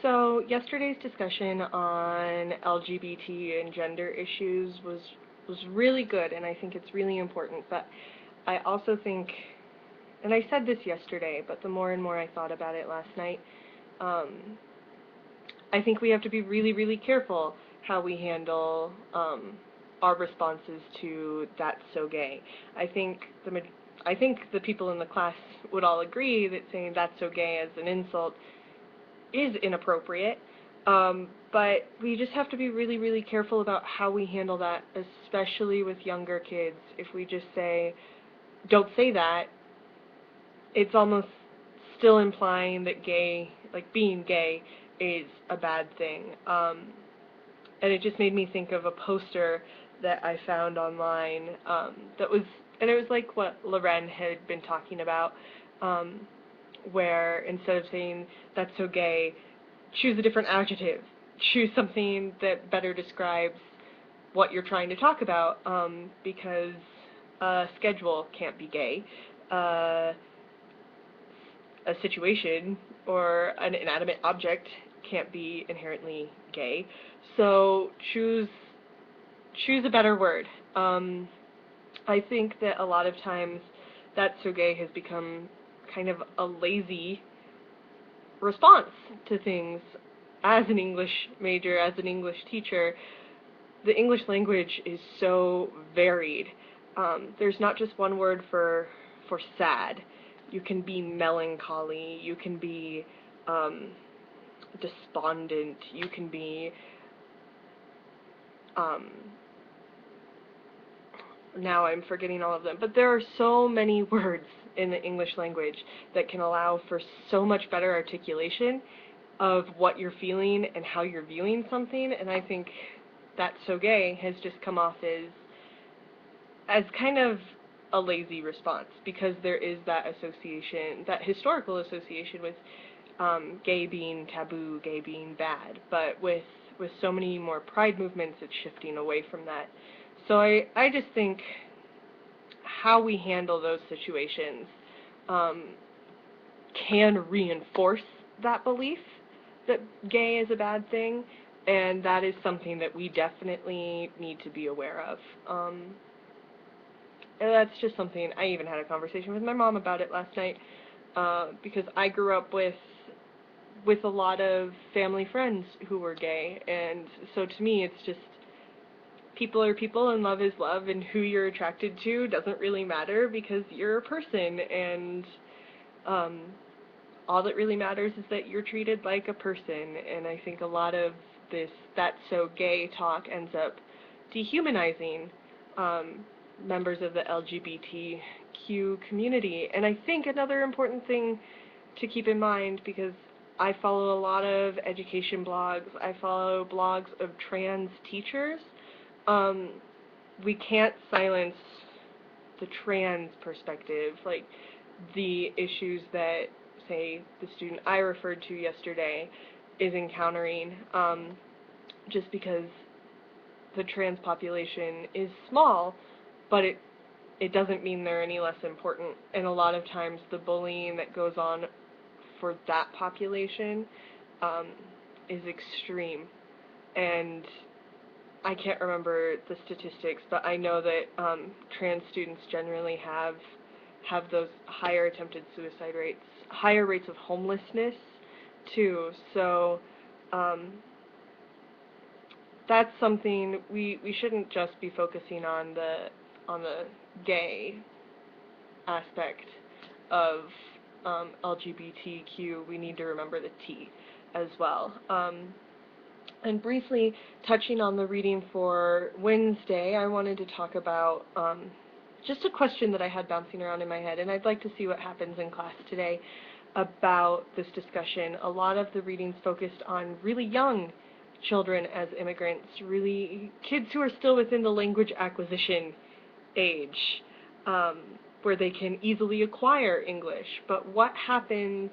So yesterday's discussion on LGBT and gender issues was really good, and I think it's really important. But I also think, and I said this yesterday, but the more and more I thought about it last night, um, I think we have to be really, really careful how we handle our responses to "that's so gay." I think I think the people in the class would all agree that saying "that's so gay" as an insult is inappropriate. But we just have to be really, really careful about how we handle that, especially with younger kids. If we just say, don't say that, it's almost still implying that gay, like being gay, is a bad thing. And it just made me think of a poster that I found online that was, and it was like what Loren had been talking about, where instead of saying, that's so gay, choose a different adjective. Choose something that better describes what you're trying to talk about, because a schedule can't be gay. A situation or an inanimate object can't be inherently gay. So choose a better word. I think that a lot of times "that's so gay" has become kind of a lazy response to things. As an English major, as an English teacher, the English language is so varied. There's not just one word for sad. You can be melancholy. You can be despondent. You can be now I'm forgetting all of them, but there are so many words in the English language that can allow for so much better articulation of what you're feeling and how you're viewing something, and I think "that's so gay" has just come off as kind of a lazy response, because there is that association, that historical association with gay being taboo, gay being bad, but with so many more pride movements, it's shifting away from that. So I just think how we handle those situations can reinforce that belief that gay is a bad thing, and that is something that we definitely need to be aware of. And that's just something, I even had a conversation with my mom about it last night, because I grew up with a lot of family friends who were gay, and so to me it's just people are people and love is love, and who you're attracted to doesn't really matter because you're a person, and all that really matters is that you're treated like a person. And I think a lot of this "that's so gay" talk ends up dehumanizing members of the LGBTQ community. And I think another important thing to keep in mind, because I follow a lot of education blogs, I follow blogs of trans teachers, we can't silence the trans perspective, like the issues that, say, the student I referred to yesterday is encountering, just because the trans population is small, but it doesn't mean they're any less important. And a lot of times the bullying that goes on for that population is extreme. And I can't remember the statistics, but I know that trans students generally have those higher attempted suicide rates, higher rates of homelessness too. So that's something we shouldn't just be focusing on the gay aspect of LGBTQ. We need to remember the T as well. And briefly touching on the reading for Wednesday, I wanted to talk about just a question that I had bouncing around in my head, and I'd like to see what happens in class today about this discussion. A lot of the readings focused on really young children as immigrants, really kids who are still within the language acquisition age, where they can easily acquire English. But what happens,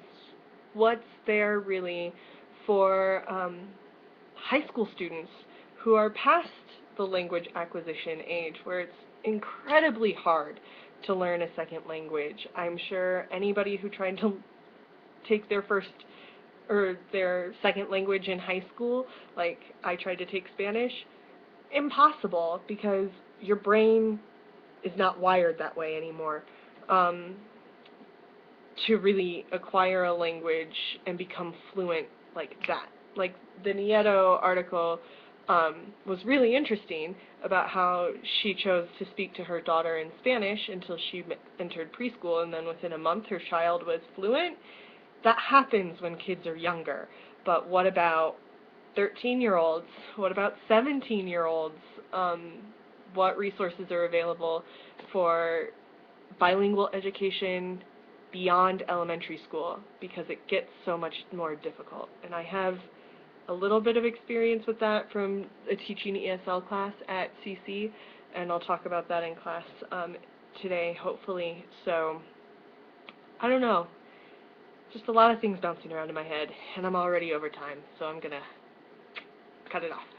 what's there really for high school students who are past the language acquisition age, where it's incredibly hard to learn a second language? I'm sure anybody who tried to take their first or their second language in high school, like I tried to take Spanish, impossible because your brain is not wired that way anymore. Um, to really acquire a language and become fluent like that. Like the Nieto article was really interesting about how she chose to speak to her daughter in Spanish until she entered preschool, and then within a month her child was fluent. That happens when kids are younger. But what about 13-year-olds? What about 17-year-olds? What resources are available for bilingual education beyond elementary school, because it gets so much more difficult? And I have a little bit of experience with that from a teaching ESL class at CC, and I'll talk about that in class today, hopefully. So, I don't know. Just a lot of things bouncing around in my head, and I'm already over time, so I'm going to cut it off.